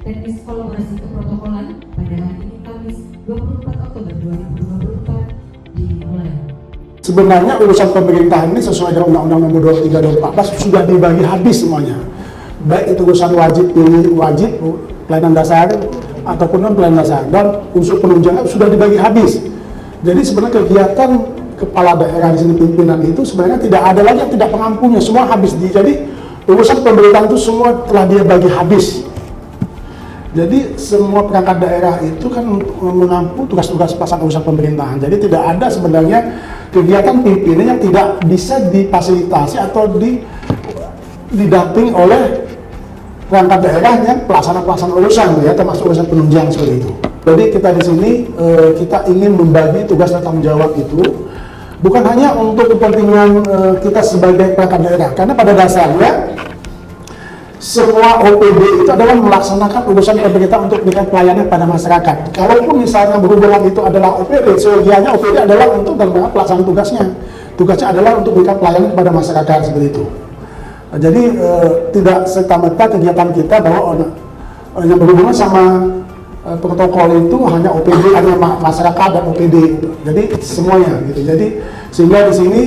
teknis kolaborasi keprotokolan pada hari ini Kamis 24 Oktober 2024 dimulai. Sebenarnya urusan pemerintahan ini sesuai dengan Undang-Undang Nomor 23 2014 sudah dibagi habis semuanya. Baik itu urusan wajib pelayanan dasar ataupun non pelayanan dasar, dan unsur penunjangan sudah dibagi habis. Jadi sebenarnya kegiatan kepala daerah di sini, pimpinan itu sebenarnya tidak ada lagi yang tidak pengampunnya, semua habis. Jadi urusan pemerintahan itu semua telah dia bagi habis. Jadi semua perangkat daerah itu kan mengampu tugas-tugas pelaksanaan urusan pemerintahan. Jadi tidak ada sebenarnya kegiatan pimpinan yang tidak bisa difasilitasi atau didampingi oleh perangkat daerah yang pelaksana urusan, ya, termasuk urusan penunjang seperti itu. Jadi kita di sini kita ingin membagi tugas dan tanggung jawab itu bukan hanya untuk kepentingan kita sebagai perangkat daerah, karena pada dasarnya semua OPD itu adalah melaksanakan urusan pemerintah untuk memberikan pelayanan pada masyarakat. Kalaupun misalnya berhubungan itu adalah OPD, seyogianya OPD adalah untuk dalam pelaksanaan tugasnya. Tugasnya adalah untuk memberikan pelayanan kepada masyarakat seperti itu. Jadi tidak serta-merta kegiatan kita bahwa yang berhubungan sama protokol itu hanya OPD, hanya masyarakat dan OPD. Jadi semuanya gitu. Jadi sehingga di sini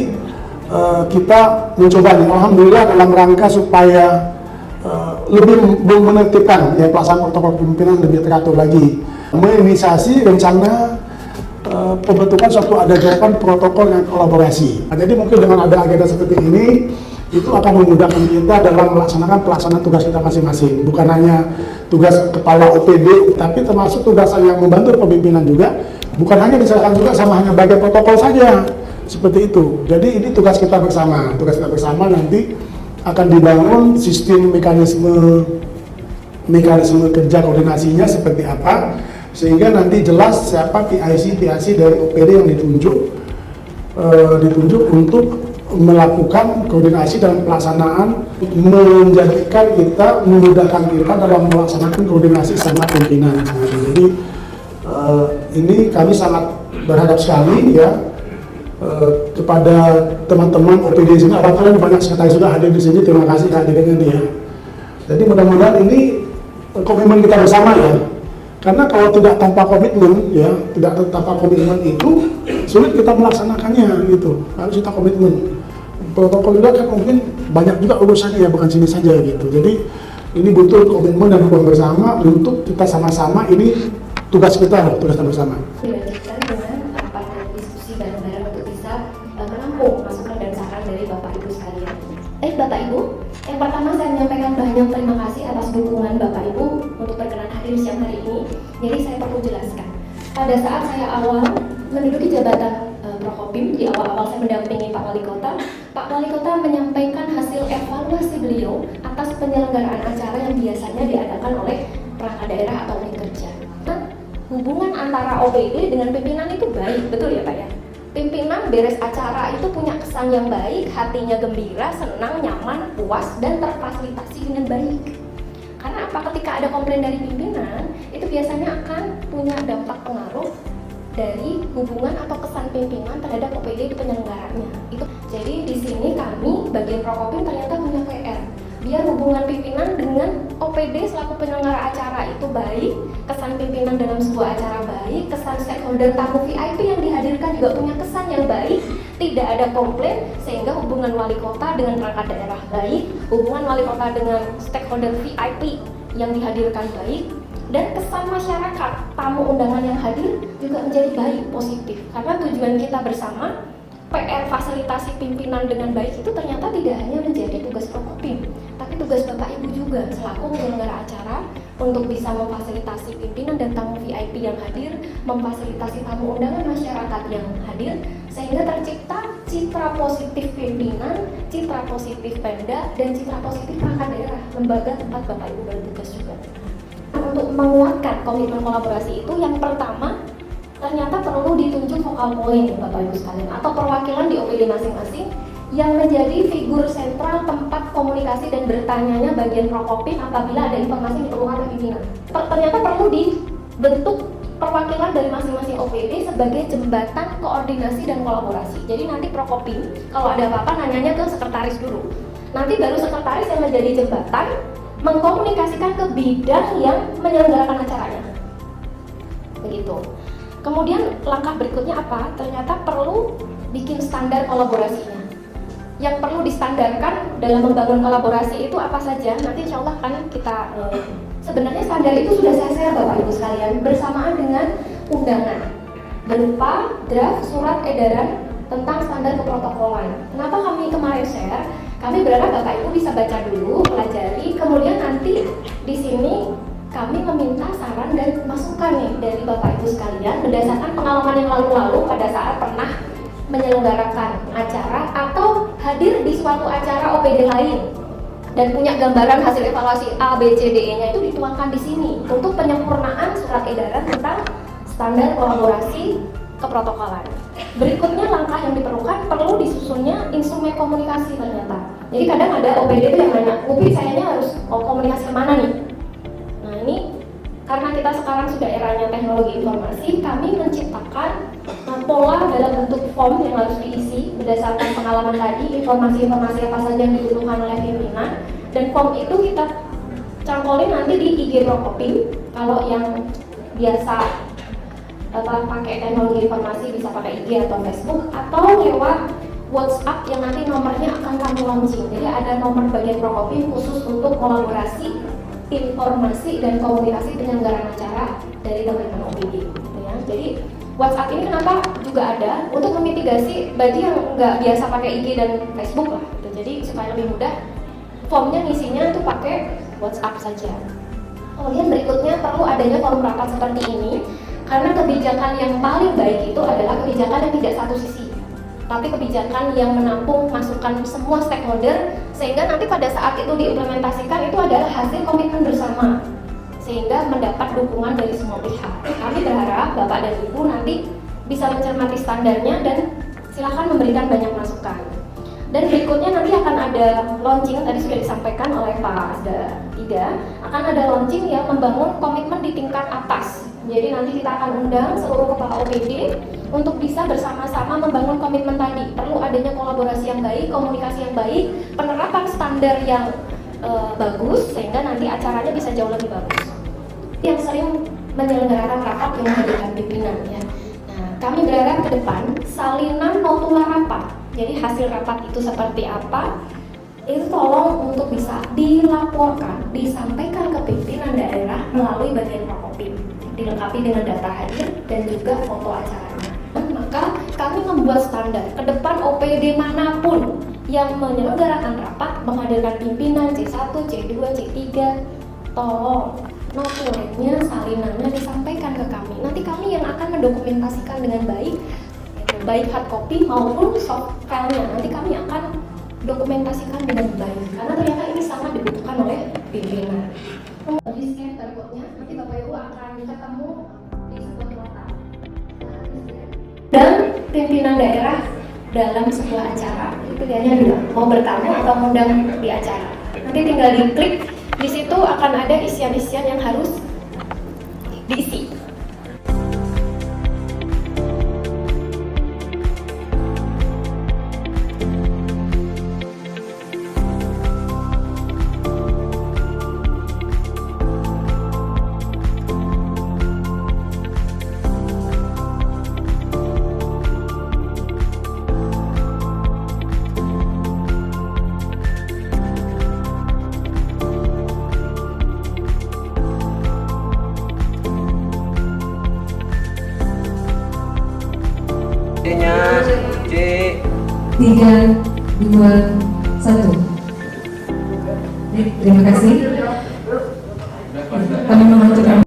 kita mencoba nih, alhamdulillah dalam rangka supaya lebih menertibkan ya pelaksanaan protokol pimpinan lebih teratur lagi, menginisiasi rencana pembentukan suatu ada gerakan protokol dan kolaborasi. Nah, jadi mungkin dengan ada agenda seperti ini itu akan memudahkan kita dalam melaksanakan pelaksanaan tugas kita masing-masing. Bukan hanya tugas kepala OPD, tapi termasuk tugas yang membantu kepemimpinan juga. Bukan hanya diserahkan juga sama hanya bagian protokol saja, seperti itu. Jadi ini tugas kita bersama. Tugas kita bersama nanti akan dibangun sistem mekanisme kerja koordinasinya seperti apa, sehingga nanti jelas siapa PIC dari OPD yang ditunjuk untuk melakukan koordinasi dalam pelaksanaan, memudahkan kita dalam melaksanakan koordinasi sama pimpinan. Jadi ini kami sangat berharap sekali ya kepada teman-teman OPD di sini. Alhamdulillah banyak sekretaris sudah hadir di sini. Terima kasih kehadirannya dia. Jadi mudah-mudahan ini komitmen kita bersama ya. Karena kalau tidak tanpa komitmen ya, tanpa komitmen itu sulit kita melaksanakannya gitu. Harus kita komitmen. Protokol juga kan mungkin banyak juga urusannya ya, bukan sini saja gitu. Jadi ini butuh komitmen dan hubungan bersama untuk kita sama-sama, ini tugas kita bersama. Dilanjutkan dengan rapat dan diskusi bareng-bareng untuk bisa menampung masukan dan saran dari Bapak Ibu sekalian. Bapak Ibu, yang pertama saya menyampaikan banyak terima kasih atas dukungan Bapak Ibu untuk berkenan hadir siang hari ini. Jadi saya perlu jelaskan. Pada saat saya awal menduduki jabatan Prokopim, di awal-awal saya mendampingi Pak Wali Kota. Pak Wali Kota menyampaikan hasil evaluasi beliau atas penyelenggaraan acara yang biasanya diadakan oleh perangkat daerah atau unit kerja. Hubungan antara OPD dengan pimpinan itu baik, betul ya Pak ya? Pimpinan beres acara itu punya kesan yang baik, hatinya gembira, senang, nyaman, puas, dan terfasilitasi dengan baik. Karena apa? Ketika ada komplain dari pimpinan, itu biasanya akan punya dampak pengaruh dari hubungan atau kesan pimpinan terhadap OPD di penyelenggaranya. Jadi di sini kami bagian Prokopim ternyata punya PR. Biar hubungan pimpinan dengan OPD selaku penyelenggara acara itu baik, kesan pimpinan dalam sebuah acara baik, kesan stakeholder tamu VIP yang dihadirkan juga punya kesan yang baik, tidak ada komplain, sehingga hubungan wali kota dengan perangkat daerah baik, hubungan wali kota dengan stakeholder VIP yang dihadirkan baik, dan kesan masyarakat tamu undangan yang hadir juga menjadi baik, positif. Karena tujuan kita bersama, PR fasilitasi pimpinan dengan baik itu ternyata tidak hanya menjadi tugas Prokopim, tapi tugas Bapak Ibu juga selaku penyelenggara acara untuk bisa memfasilitasi pimpinan dan tamu VIP yang hadir, memfasilitasi tamu undangan masyarakat yang hadir, sehingga tercipta citra positif pimpinan, citra positif Pemda, dan citra positif perangkat daerah, lembaga tempat Bapak Ibu bertugas juga. Untuk menguatkan komitmen kolaborasi itu, yang pertama ternyata perlu ditunjuk focal point Bapak Ibu sekalian atau perwakilan di OPD masing-masing yang menjadi figur sentral tempat komunikasi dan bertanyanya bagian Prokopim apabila ada informasi yang diperlukan oleh pimpinan. Ternyata perlu dibentuk perwakilan dari masing-masing OPD sebagai jembatan koordinasi dan kolaborasi. Jadi nanti Prokopim kalau ada apa-apa nanyanya ke sekretaris dulu. Nanti baru sekretaris yang menjadi jembatan mengkomunikasikan ke bidang yang menyelenggarakan acaranya. Begitu. Kemudian langkah berikutnya apa? Ternyata perlu bikin standar kolaborasinya. Yang perlu distandarkan dalam membangun kolaborasi itu apa saja? Nanti insya Allah kan kita sebenarnya standar itu sudah saya share Bapak Ibu sekalian bersamaan dengan undangan berupa draft surat edaran tentang standar keprotokolan. Kenapa kami kemarin share? Kami berharap Bapak Ibu bisa baca dulu, pelajari, kemudian nanti di sini kami meminta saran dan masukan nih dari Bapak Ibu sekalian berdasarkan pengalaman yang lalu-lalu pada saat pernah menyelenggarakan acara atau hadir di suatu acara OPD lain dan punya gambaran hasil evaluasi A, B, C, D, E-nya itu dituangkan di sini untuk penyempurnaan surat edaran tentang standar kolaborasi keprotokolan. Berikutnya langkah yang diperlukan perlu disusunnya instrumen komunikasi ternyata. Jadi kadang ada OPD itu yang nanya, "Upi sayanya harus komunikasi kemana nih?" Nah ini karena kita sekarang sudah eranya teknologi informasi, kami menciptakan pola dalam bentuk form yang harus diisi berdasarkan pengalaman tadi, informasi-informasi apa saja yang dibutuhkan oleh pimpinan, dan form itu kita cangkolin nanti di IG Prokopim. Kalau yang biasa pakai teknologi informasi bisa pakai IG atau Facebook atau lewat WhatsApp yang nanti nomornya akan kami launching. Jadi ada nomor bagian Prokopim khusus untuk kolaborasi, informasi dan komunikasi penyelenggaraan acara dari teman-teman OPD. Ya. Jadi WhatsApp ini kenapa juga ada untuk memitigasi bagi yang nggak biasa pakai IG dan Facebook lah. Gitu. Jadi supaya lebih mudah, formnya ngisinya itu pakai WhatsApp saja. Kemudian berikutnya perlu adanya forum rapat seperti ini. Karena kebijakan yang paling baik itu adalah kebijakan yang tidak satu sisi, tapi kebijakan yang menampung masukan semua stakeholder, sehingga nanti pada saat itu diimplementasikan itu adalah hasil komitmen bersama, sehingga mendapat dukungan dari semua pihak. Kami berharap Bapak dan Ibu nanti bisa mencermati standarnya dan silakan memberikan banyak masukan. Dan berikutnya nanti akan ada launching, tadi sudah disampaikan oleh Pak Asda 3, akan ada launching yang membangun komitmen di tingkat atas. Jadi nanti kita akan undang seluruh kepala OPD untuk bisa bersama-sama membangun komitmen tadi. Perlu adanya kolaborasi yang baik, komunikasi yang baik, penerapan standar yang bagus, sehingga nanti acaranya bisa jauh lebih bagus. Yang sering menyelenggarakan rapat yang menghadirkan pimpinan ya. Nah, kami berharap ke depan salinan notula rapat. Jadi hasil rapat itu seperti apa? Itu tolong untuk bisa dilaporkan, disampaikan ke pimpinan daerah melalui bagian Prokopim, dilengkapi dengan data hadir dan juga foto acaranya. Maka kami membuat standar ke depan OPD manapun yang menyelenggarakan rapat menghadirkan pimpinan C1, C2, C3, tolong notulenya, salinannya disampaikan ke kami. Nanti kami yang akan mendokumentasikan dengan baik, baik hard copy maupun soft file-nya. Nanti kami akan dokumentasikan dengan baik, karena ternyata ini sangat dibutuhkan oleh pimpinan. Di scan barcode-nya, nanti Bapak Ibu akan ketemu di sebuah kota dan pimpinan daerah dalam sebuah acara. Itu pilihannya dua, mau bertamu atau mengundang di acara. Nanti tinggal diklik, di situ akan ada isian-isian yang harus diisi. C-nya C 3, 2, 1. Terima kasih. Kami mengucapkan